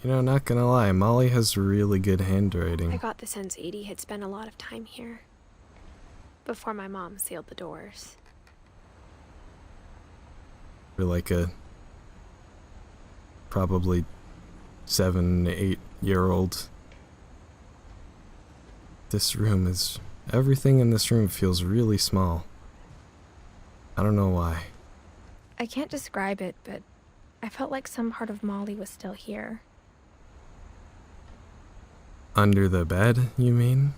You know, not gonna lie, Molly has really good I handwriting. got the sense Edie had spent a lot of time here before my mom sealed the doors. For like a probably 7, 8-year-old. This room is... Everything in this room feels really small. I don't know why. I can't describe it, but I felt like some part of Molly was still here. Under the bed, you mean?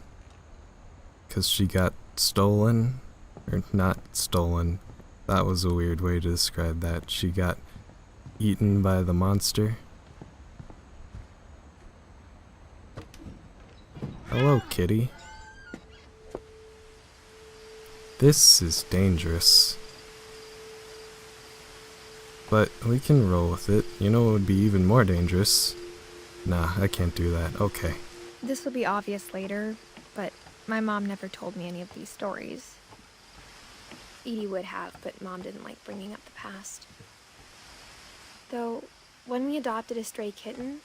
'Cause she got stolen? Or not stolen. That was a weird way to describe that. She got eaten by the monster. Hello, kitty. This is dangerous. But we can roll with it. You know what would be even more dangerous? Nah, I can't do that. Okay. This will be obvious later, but my mom never told me any of these stories. Edie would have, but Mom didn't like bringing up the past. Though, when we adopted a stray kitten,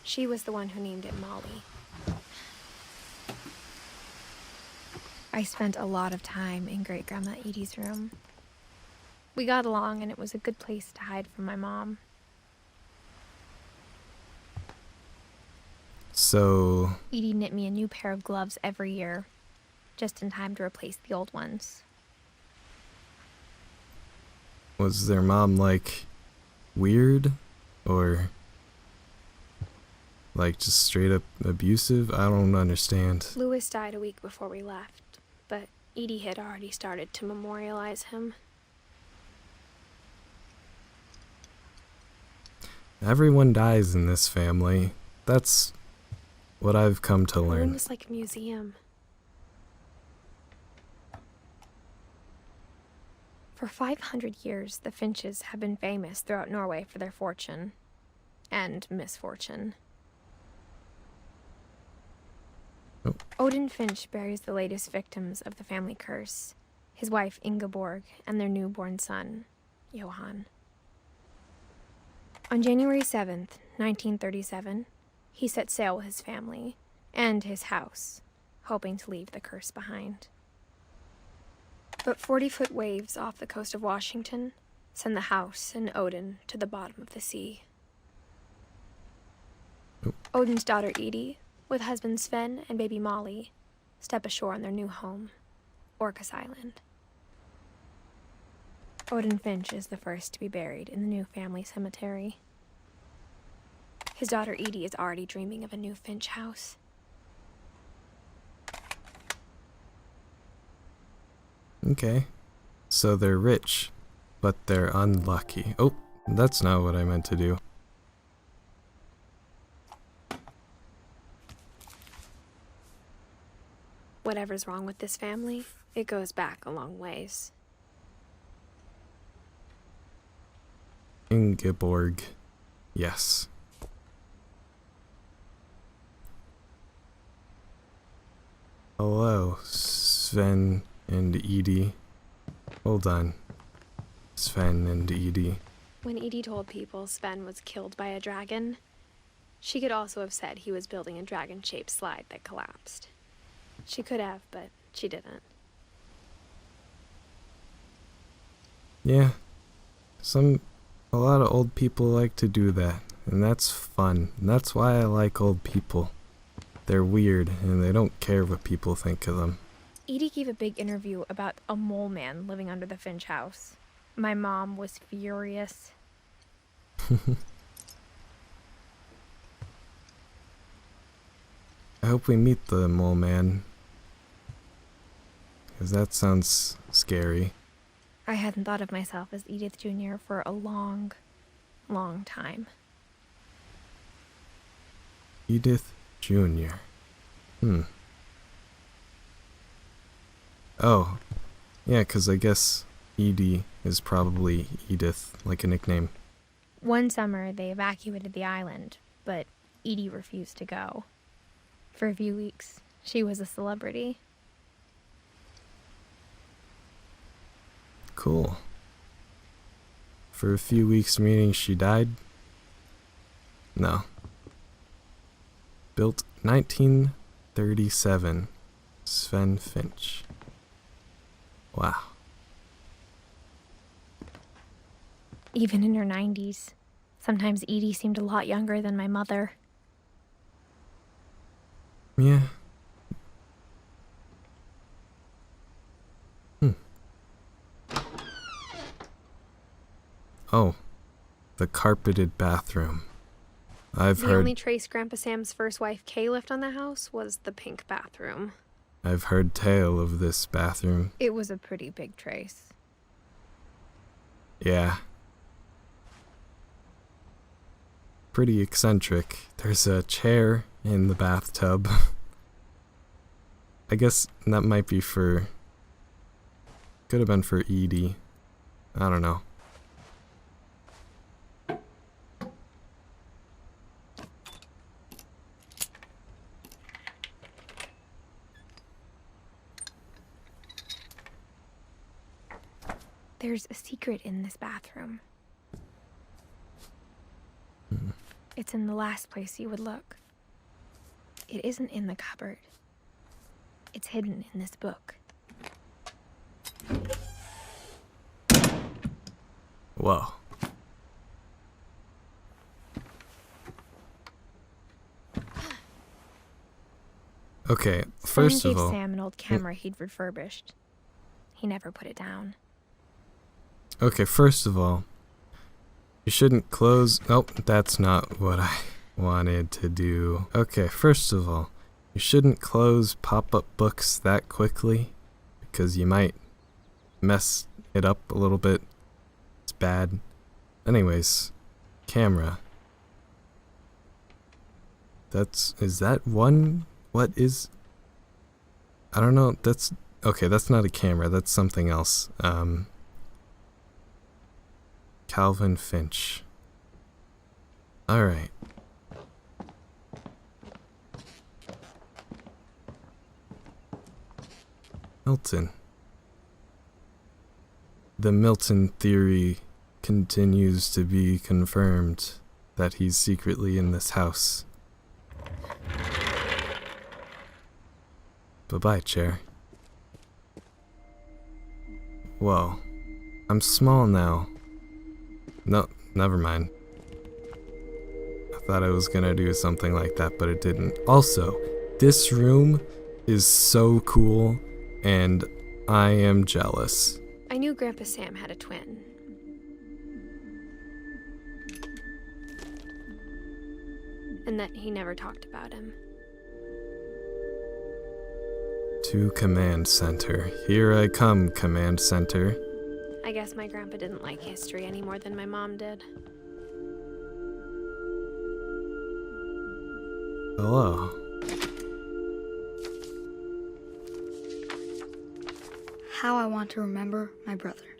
she was the one who named it Molly. I spent a lot of time in Great-Grandma Edie's room. We got along, and it was a good place to hide from my mom. So... Edie knit me a new pair of gloves every year, just in time to replace the old ones. was their mom, like, weird? Or... like, just straight up abusive? I don't understand. Louis died a week before we left, but Edie had already started to memorialize him. Everyone dies in this family. That's what I've come to The room learn. was like a museum. For 500 years, the Finches have been famous throughout Norway for their fortune and misfortune. Oh. Odin Finch buries the latest victims of the family curse, his wife Ingeborg and their newborn son, Johan. On January 7th, 1937, he set sail with his family and his house, hoping to leave the curse behind. But 40-foot waves off the coast of Washington send the house and Odin to the bottom of the sea. Oh. Odin's daughter Edie, with husband Sven and baby Molly, step ashore on their new home, Orcas Island. Odin Finch is the first to be buried in the new family cemetery. His daughter Edie is already dreaming of a new Finch house. Okay. So they're rich, but they're unlucky. Oh, that's not what I meant to do. Whatever's wrong with this family, it goes back a long ways. Ingeborg. Yes. Hello, Sven and Edie. Hold on. Sven and Edie. When Edie told people Sven was killed by a dragon, she could also have said he was building a dragon-shaped slide that collapsed. She could have, but she didn't. Yeah. A lot of old people like to do that, and that's fun. And that's why I like old people. They're weird, and they don't care what people think of them. Edie gave a big interview about a mole man living under the Finch house. My mom was furious. I hope we meet the mole man. 'Cause that sounds scary. I hadn't thought of myself as Edith Jr. for a long, long time. Edith Jr. Oh. Yeah, 'cause I guess Edie is probably Edith, like a nickname. One summer, they evacuated the island, but Edie refused to go. For a few weeks, she was a celebrity. Cool. For a few weeks, meaning she died? No. Built 1937. Sven Finch. Wow. Even in her 90s. Sometimes Edie seemed a lot younger than my mother. Yeah. Oh, the carpeted bathroom. I've The only trace Grandpa Sam's first wife Kay left on the house was the pink bathroom. I've heard tale of this bathroom. It was a pretty big trace. Yeah. Pretty eccentric. There's a chair in the bathtub. I guess that might be for... Could have been for Edie. I don't know. There's a secret in this bathroom. It's in the last place you would look. It isn't in the cupboard. It's hidden in this book. Whoa. Okay, first Sven of gave all... Sam an old camera he'd refurbished. He never put it down. Okay, first of all, you shouldn't close... Nope, that's not what I wanted to do. Okay, first of all, you shouldn't close pop-up books that quickly, because you might mess it up a little bit. It's bad. Anyways, camera. Is that one? What is... I don't know, that's... Okay, that's not a camera, that's something else. Calvin Finch. Alright. Milton. The Milton theory continues to be confirmed that he's secretly in this house. Bye-bye, chair. Whoa. I'm small now. No, never mind. I thought I was gonna do something like that, but it didn't. Also, this room is so cool, and I am jealous. I knew Grandpa Sam had a twin. And that he never talked about him. To Command Center. Here I come, Command Center. I guess my grandpa didn't like history any more than my mom did. Hello. How I Want to Remember My Brother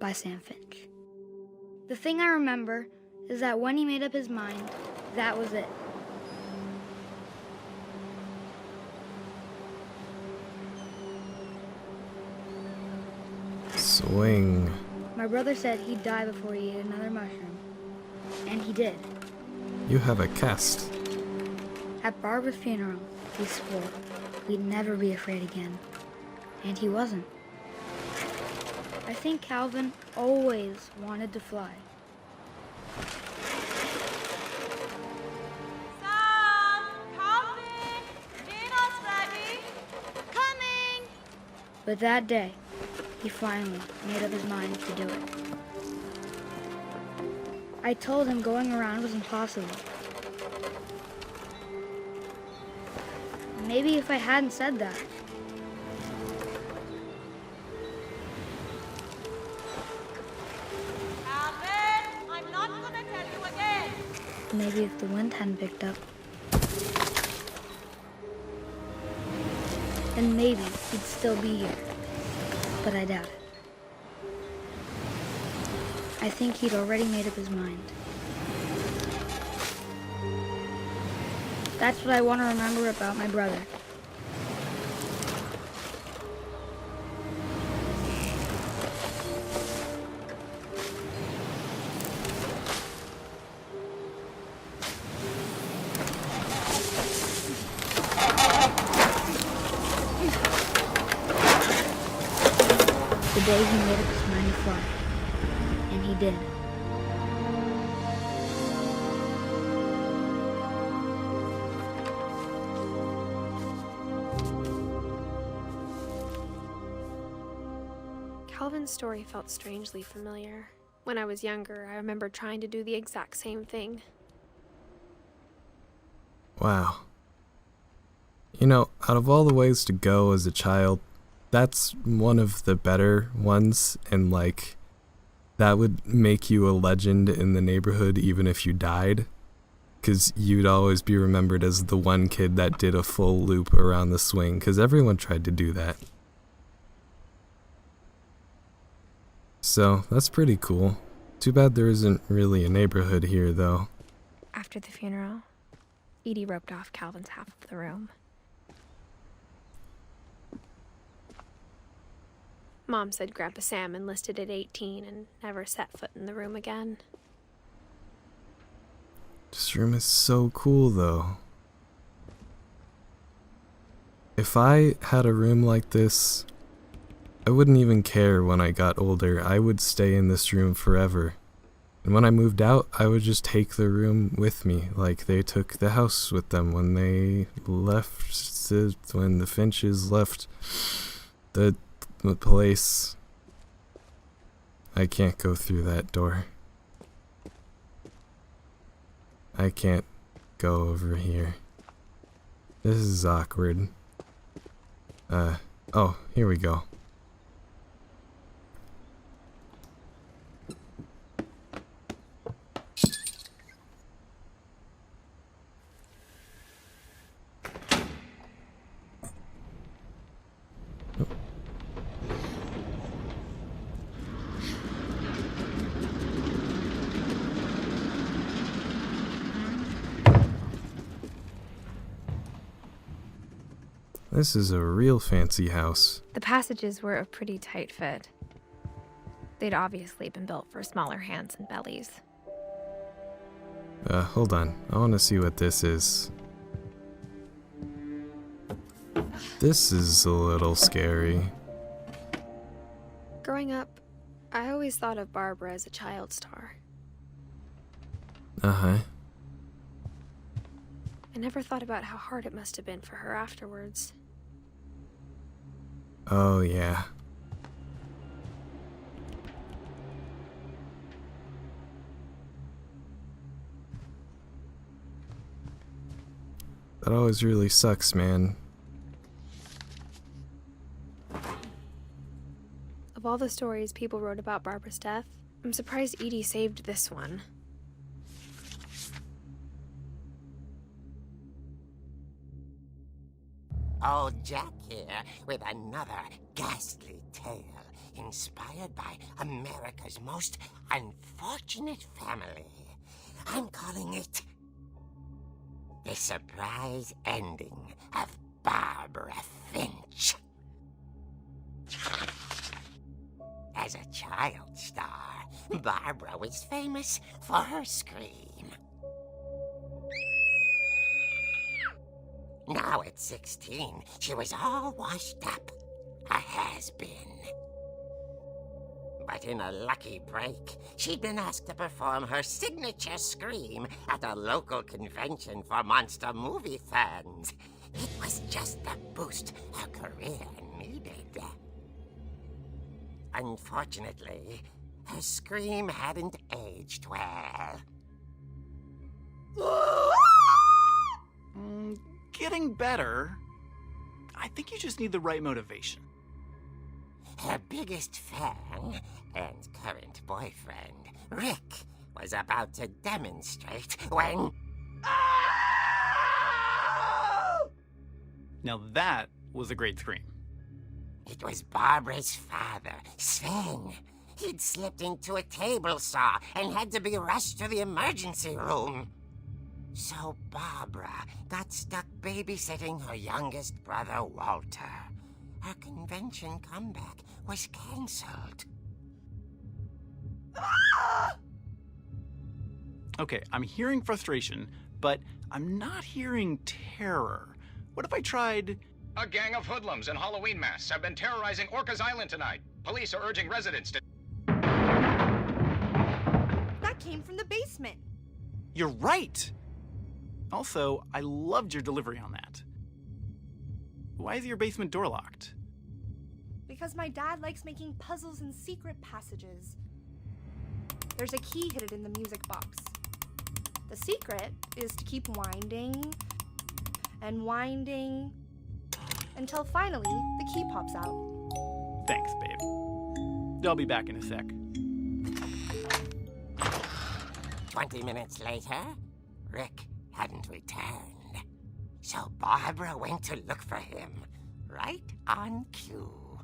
by Sam Finch. The thing I remember is that when he made up his mind, that was it. Swing. My brother said he'd die before he ate another mushroom. And he did. You have a cast. At Barbara's funeral, he swore we'd never be afraid again. And he wasn't. I think Calvin always wanted to fly. Sam! Calvin! Dinner's ready! Coming! But that day, he finally made up his mind to do it. I told him going around was impossible. Maybe if I hadn't said that, Calvin! I'm not gonna tell you again! maybe if the wind hadn't picked up, then maybe he'd still be here. But I doubt it. I think he'd already made up his mind. That's what I want to remember about my brother. day he made up his mind to fly. And he did. Calvin's story felt strangely familiar. When I was younger, I remember trying to do the exact same thing. Wow. You know, out of all the ways to go as a child, that's one of the better ones, and like, that would make you a legend in the neighborhood even if you died, because you'd always be remembered as the one kid that did a full loop around the swing, because everyone tried to do that. So, that's pretty cool. Too bad there isn't really a neighborhood here, though. After the funeral, Edie roped off Calvin's half of the room. Mom said Grandpa Sam enlisted at 18 and never set foot in the room again. This room is so cool, though. If I had a room like this, I wouldn't even care when I got older. I would stay in this room forever. And when I moved out, I would just take the room with me, like they took the house with them when they left, when the Finches left the place. I can't go through that door. I can't go over here. This is awkward. Oh, here we go. This is a real fancy house. The passages were a pretty tight fit. They'd obviously been built for smaller hands and bellies. Hold on. I want to see what this is. This is a little scary. Growing up, I always thought of Barbara as a child star. Uh-huh. I never thought about how hard it must have been for her afterwards. Oh, yeah. That always really sucks, man. Of all the stories people wrote about Barbara's death, I'm surprised Edie saved this one. Old Jack here with another ghastly tale inspired by America's most unfortunate family. I'm calling it The Surprise Ending of Barbara Finch. As a child star, Barbara was famous for her scream. Now at 16, she was all washed up, a has-been. But in a lucky break, she'd been asked to perform her signature scream at a local convention for monster movie fans. It was just the boost her career needed. Unfortunately, her scream hadn't aged well. Getting better. I think you just need the right motivation. Her biggest fan and current boyfriend, Rick, was about to demonstrate when... Now that was a great scream. It was Barbara's father, Sven. He'd slipped into a table saw and had to be rushed to the emergency room. So Barbara got stuck babysitting her youngest brother, Walter. Her convention comeback was cancelled. Okay, I'm hearing frustration, but I'm not hearing terror. What if I tried... A gang of hoodlums in Halloween masks have been terrorizing Orcas Island tonight. Police are urging residents to... That came from the basement. You're right! Also, I loved your delivery on that. Why is your basement door locked? Because my dad likes making puzzles and secret passages. There's a key hidden in the music box. The secret is to keep winding and winding until finally the key pops out. Thanks, babe. I'll be back in a sec. 20 minutes later, Rick hadn't returned. So Barbara went to look for him, right on cue.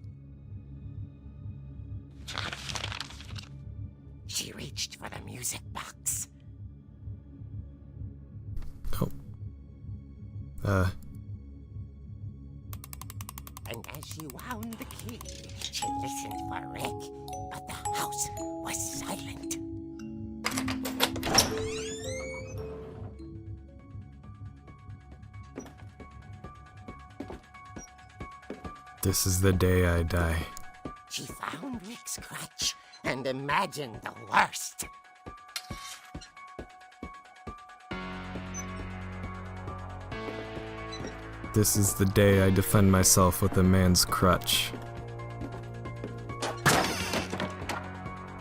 She reached for the music box. And as she wound the key, she listened for Rick, but the house was silent. This is the day I die. She found Rick's crutch and imagined the worst. This is the day I defend myself with a man's crutch.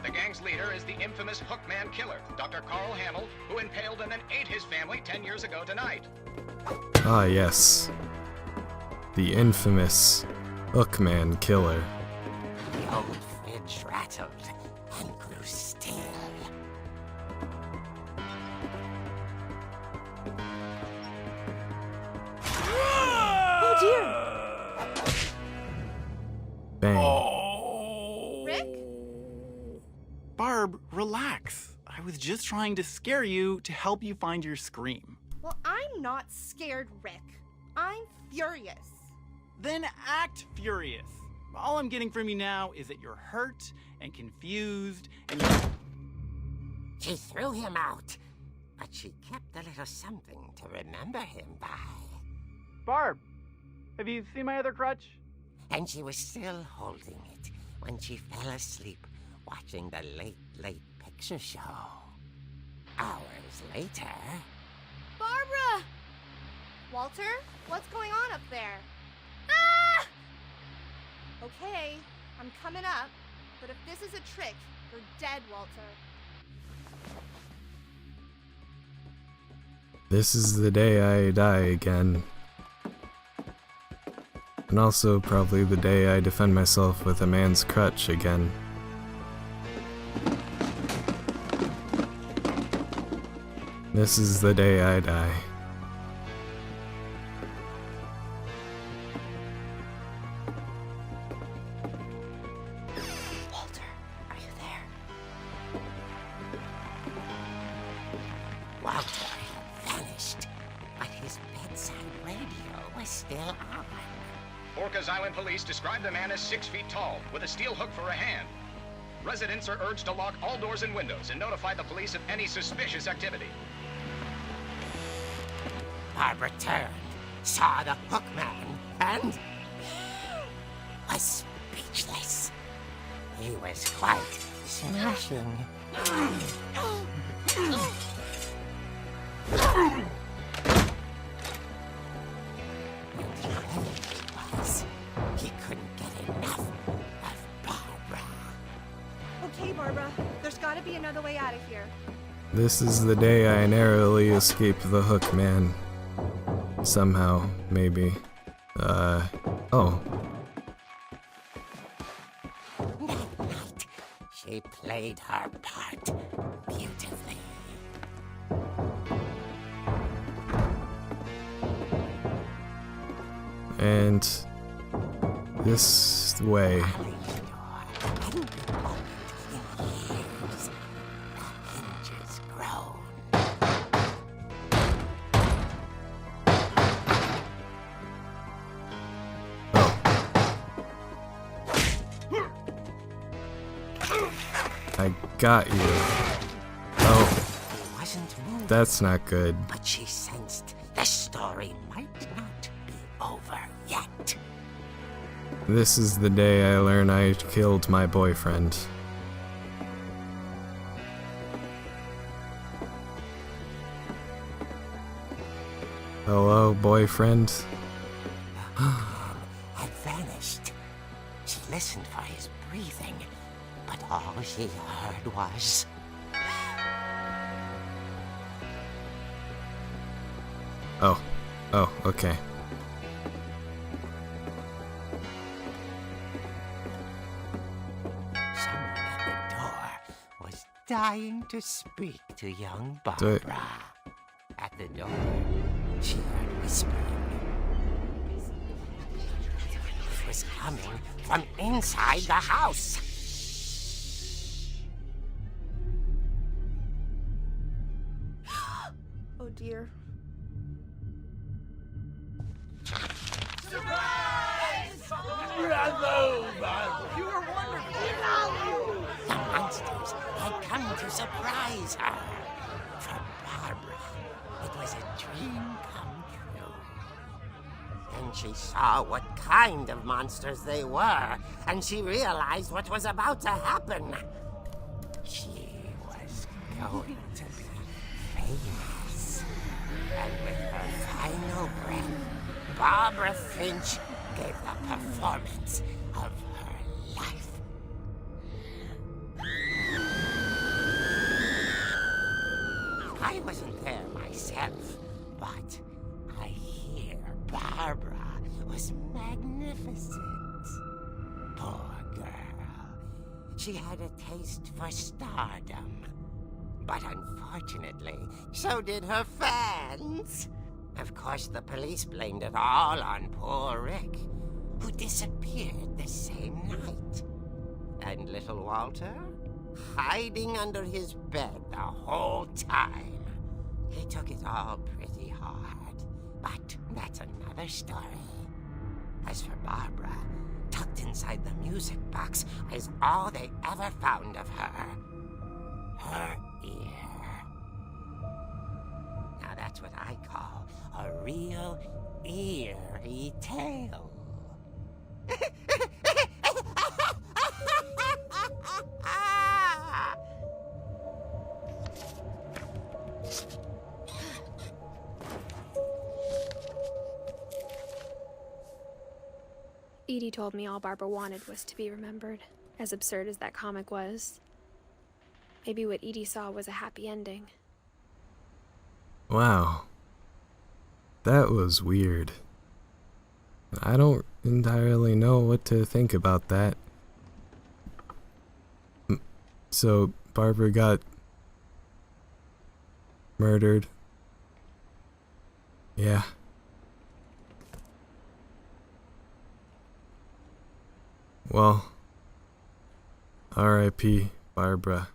The gang's leader is the infamous Hookman killer, Dr. Carl Hamill, who impaled and then ate his family 10 years ago tonight. Ah, yes. The infamous Hookman killer. The old fridge rattled and grew still. Oh dear! Bang. Rick? Barb, relax. I was just trying to scare you to help you find your scream. Well, I'm not scared, Rick. I'm furious. Then act furious. All I'm getting from you now is that you're hurt and confused and you're... She threw him out, but she kept a little something to remember him by. Barb, have you seen my other crutch? And she was still holding it when she fell asleep watching the late picture show. Hours later... Barbara! Walter, what's going on up there? Ah! Okay, I'm coming up, but if this is a trick, you're dead, Walter. This is the day I die again. And also probably the day I defend myself with a man's crutch again. This is the day I die. Walter, are you there? Walter had vanished, but his bedside radio was still on. Orcas Island police describe the man as 6 feet tall, with a steel hook for a hand. Residents are urged to lock all doors and windows and notify the police of any suspicious activity. Barbara turned, saw the Hookman, and was speechless. He was quite smashing. He couldn't get enough of Barbara. Okay, Barbara, there's gotta be another way out of here. This is the day I narrowly escape the Hookman. Somehow, maybe. Oh. That night, she played her part beautifully. And this way. I got you. Oh, that's not good. But she sensed the story might not be over yet. This is the day I learn I killed my boyfriend. Hello, boyfriend? Had vanished. She listened for his breathing, but all she heard was... Oh, okay. Someone at the door was dying to speak to young Do it. Barbara. At the door, she heard whispering. It was coming from inside the house. Oh dear. The monsters had come to surprise her. For Barbara, it was a dream come true. Then she saw what kind of monsters they were, and she realized what was about to happen. She was going to be famous. And with her final breath, Barbara Finch gave the performance of her life. I wasn't there myself, but I hear Barbara was magnificent. Poor girl. She had a taste for stardom. But unfortunately, so did her fans. Of course, the police blamed it all on poor Rick, who disappeared the same night. And little Walter? Hiding under his bed the whole time. He took it all pretty hard, but that's another story. As for Barbara, tucked inside the music box is all they ever found of her. Her ear. Now that's what I call a real eerie tale. Edie told me all Barbara wanted was to be remembered, as absurd as that comic was. Maybe what Edie saw was a happy ending. Wow. That was weird. I don't entirely know what to think about that. So, Barbara got murdered. Yeah. Well, R.I.P. Barbara.